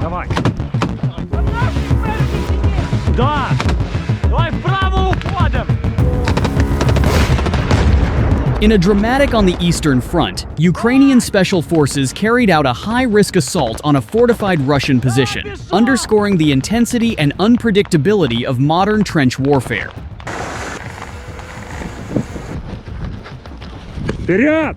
Давай. Да. Давай вправо уходим. In a dramatic on the Eastern Front, Ukrainian Special Forces carried out a high-risk assault on a fortified Russian position, underscoring the intensity and unpredictability of modern trench warfare. Вперед!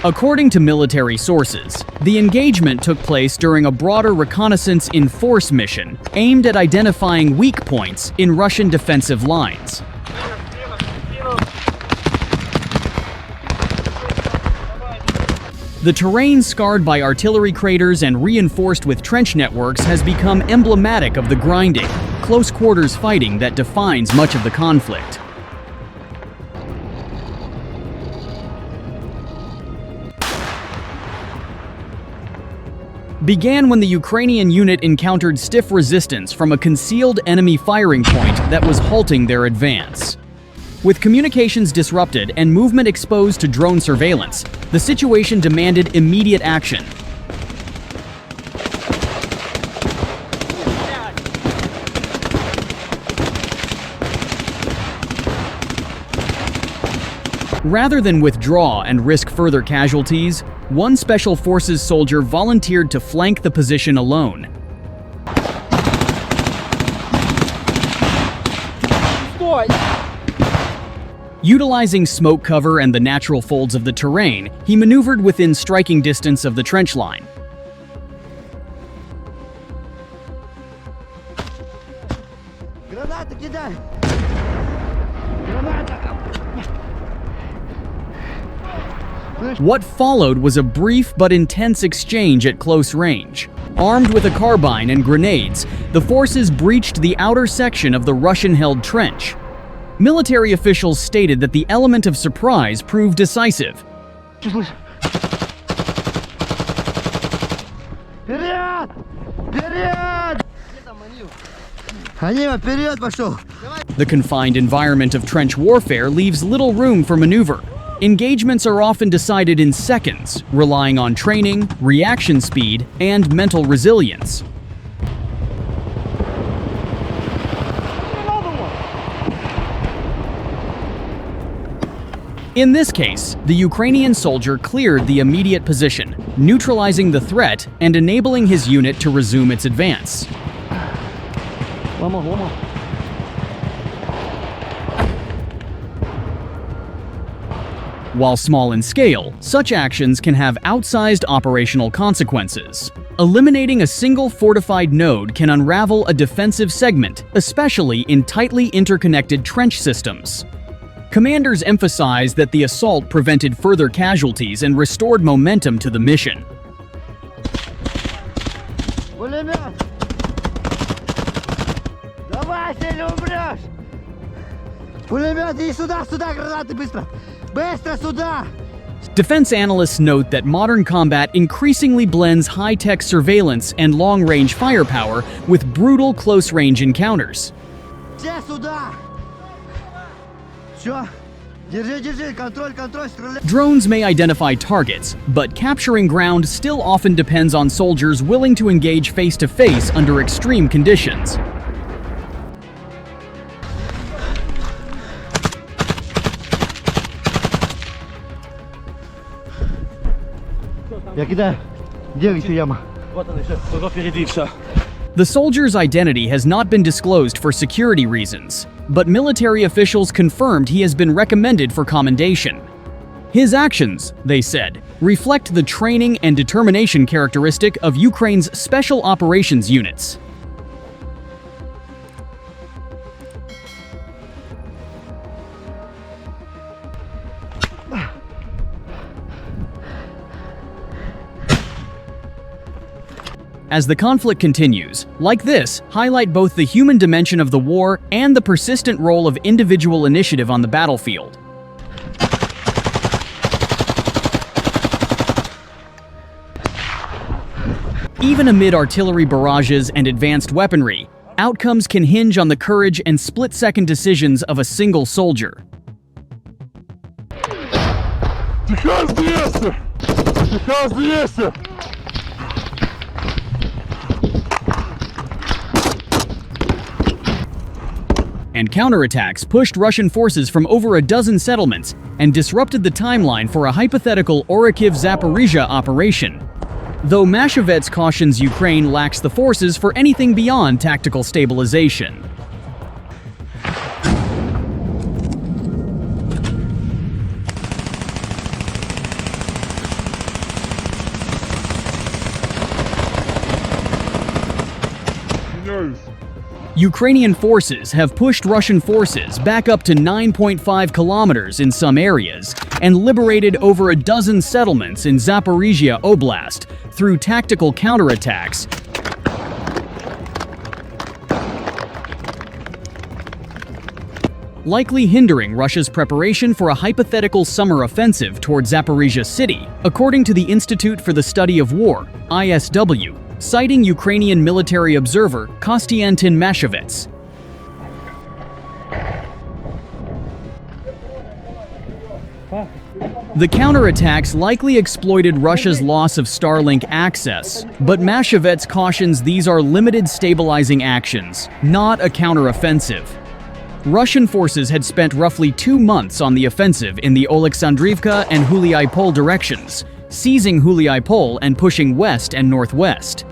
According to military sources, the engagement took place during a broader reconnaissance in force mission aimed at identifying weak points in Russian defensive lines. The terrain scarred by artillery craters and reinforced with trench networks has become emblematic of the grinding, close-quarters fighting that defines much of the conflict. Began when the Ukrainian unit encountered stiff resistance from a concealed enemy firing point that was halting their advance. With communications disrupted and movement exposed to drone surveillance, the situation demanded immediate action. Rather than withdraw and risk further casualties, one Special Forces soldier volunteered to flank the position alone. Utilizing smoke cover and the natural folds of the terrain, he maneuvered within striking distance of the trench line. What followed was a brief but intense exchange at close range. Armed with a carbine and grenades, the forces breached the outer section of the Russian-held trench. Military officials stated that the element of surprise proved decisive. The confined environment of trench warfare leaves little room for maneuver. Engagements are often decided in seconds, relying on training, reaction speed, and mental resilience. In this case, the Ukrainian soldier cleared the immediate position, neutralizing the threat and enabling his unit to resume its advance. While small in scale, such actions can have outsized operational consequences. Eliminating a single fortified node can unravel a defensive segment, especially in tightly interconnected trench systems. Commanders emphasize that the assault prevented further casualties and restored momentum to the mission. Defense analysts note that modern combat increasingly blends high-tech surveillance and long-range firepower with brutal close-range encounters. Drones may identify targets, but capturing ground still often depends on soldiers willing to engage face-to-face under extreme conditions. The soldier's identity has not been disclosed for security reasons, but military officials confirmed he has been recommended for commendation. His actions, they said, reflect the training and determination characteristic of Ukraine's special operations units. As the conflict continues, like this, highlight both the human dimension of the war and the persistent role of individual initiative on the battlefield. Even amid artillery barrages and advanced weaponry, outcomes can hinge on the courage and split-second decisions of a single soldier. And counterattacks pushed Russian forces from over a dozen settlements and disrupted the timeline for a hypothetical Zaporizhzhia operation. Though Mashevets cautions Ukraine lacks the forces for anything beyond tactical stabilization. Ukrainian forces have pushed Russian forces back up to 9.5 kilometers in some areas and liberated over a dozen settlements in Zaporizhzhia Oblast through tactical counterattacks. Likely hindering Russia's preparation for a hypothetical summer offensive toward Zaporizhzhia city, according to the Institute for the Study of War, ISW, citing Ukrainian military observer Konstantin Mashevets. The counterattacks likely exploited Russia's loss of Starlink access, but Mashevets cautions these are limited stabilizing actions, not a counteroffensive. Russian forces had spent roughly 2 months on the offensive in the Oleksandrivka and Huliai-Pol directions, seizing Huliai-Pol and pushing west and northwest.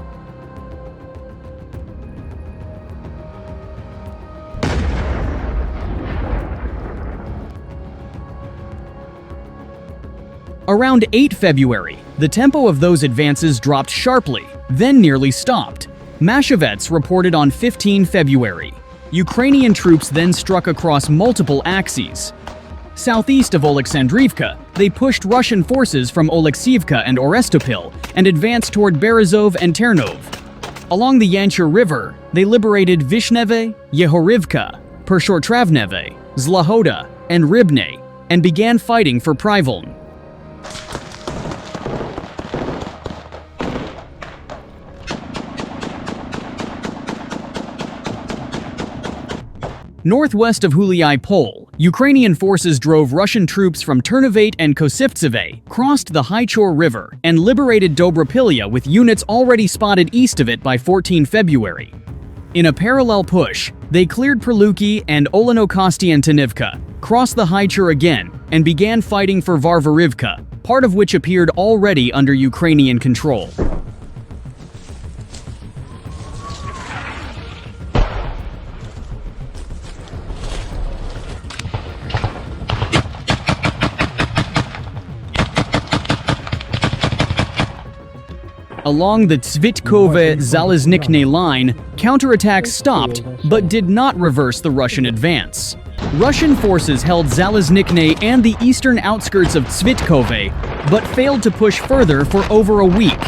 Around 8 February, the tempo of those advances dropped sharply, then nearly stopped. Mashevets reported on 15 February. Ukrainian troops then struck across multiple axes. Southeast of Oleksandrivka, they pushed Russian forces from Oleksivka and Orestopil and advanced toward Berezov and Ternov. Along the Yanchur River, they liberated Vishneve, Yehorivka, Pershortravneve, Zlahoda, and Ribne, and began fighting for Privoln. Northwest of Huliai-Pol, Ukrainian forces drove Russian troops from Ternivate and Kosivtseve, crossed the Haichur River, and liberated Dobropilya with units already spotted east of it by 14 February. In a parallel push, they cleared Perluki and Oleno-Kostiantinivka, crossed the Haichur again, and began fighting for Varvarivka, part of which appeared already under Ukrainian control. Along the Tvitkove-Zaleznikne line, counterattacks stopped, but did not reverse the Russian advance. Russian forces held Zaleznikne and the eastern outskirts of Tvitkove, but failed to push further for over a week.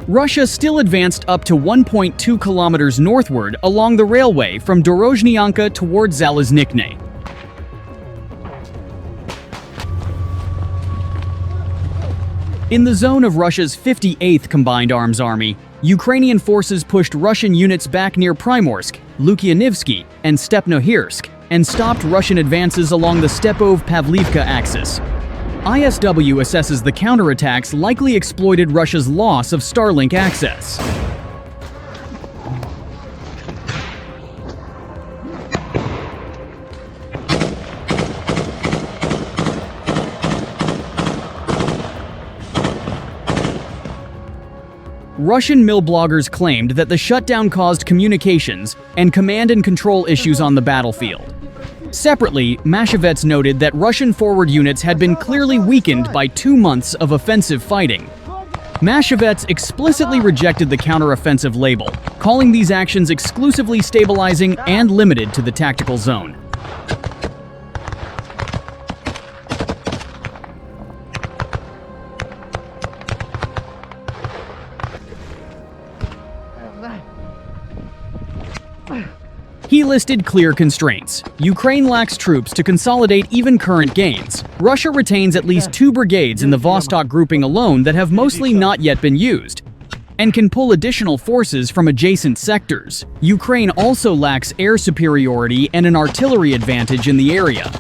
Russia still advanced up to 1.2 kilometers northward along the railway from Dorozhnyanka toward Zaleznikne. In the zone of Russia's 58th Combined Arms Army, Ukrainian forces pushed Russian units back near Primorsk, Lukyanivsky, and Stepnohirsk, and stopped Russian advances along the Stepov-Pavlivka axis. ISW assesses the counterattacks likely exploited Russia's loss of Starlink access. Russian mill bloggers claimed that the shutdown caused communications and command and control issues on the battlefield. Separately, Mashevets noted that Russian forward units had been clearly weakened by 2 months of offensive fighting. Mashevets explicitly rejected the counteroffensive label, calling these actions exclusively stabilizing and limited to the tactical zone. He listed clear constraints. Ukraine lacks troops to consolidate even current gains. Russia retains at least 2 brigades in the Vostok grouping alone that have mostly not yet been used. and can pull additional forces from adjacent sectors. Ukraine also lacks air superiority and an artillery advantage in the area.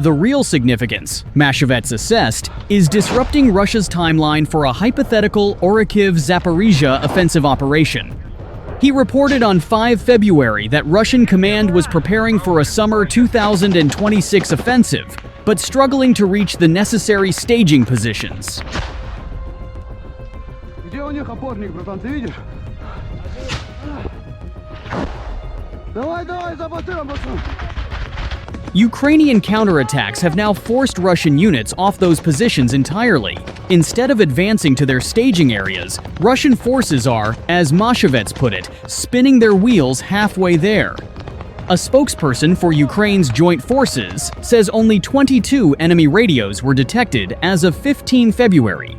The real significance, Mashevets assessed, is disrupting Russia's timeline for a hypothetical Zaporizhzhia offensive operation. He reported on 5 February that Russian command was preparing for a summer 2026 offensive, but struggling to reach the necessary staging positions. Где у них опорник, братан, ты видишь? Давай, за батыром, братан! Ukrainian counterattacks have now forced Russian units off those positions entirely. Instead of advancing to their staging areas, Russian forces are, as Mashevets put it, spinning their wheels halfway there. A spokesperson for Ukraine's joint forces says only 22 enemy radios were detected as of 15 February.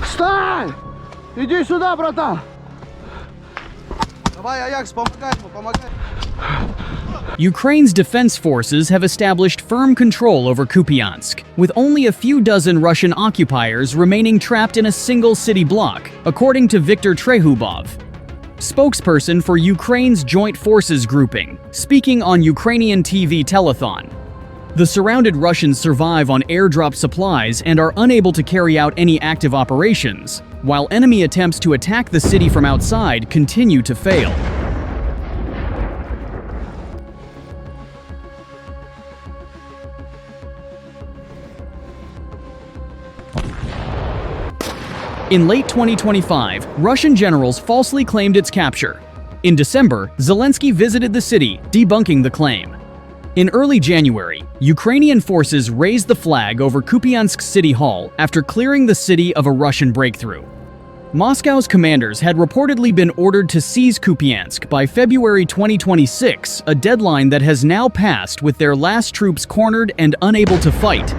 Встань! Иди сюда, братан! Давай, Аякс, помогай ему, помогай! Ukraine's defense forces have established firm control over Kupiansk, with only a few dozen Russian occupiers remaining trapped in a single city block, according to Viktor Trehubov, spokesperson for Ukraine's Joint Forces grouping, speaking on Ukrainian TV telethon. The surrounded Russians survive on airdrop supplies and are unable to carry out any active operations, while enemy attempts to attack the city from outside continue to fail. In late 2025, Russian generals falsely claimed its capture. In December, Zelensky visited the city, debunking the claim. In early January, Ukrainian forces raised the flag over Kupiansk City Hall after clearing the city of a Russian breakthrough. Moscow's commanders had reportedly been ordered to seize Kupiansk by February 2026, a deadline that has now passed with their last troops cornered and unable to fight.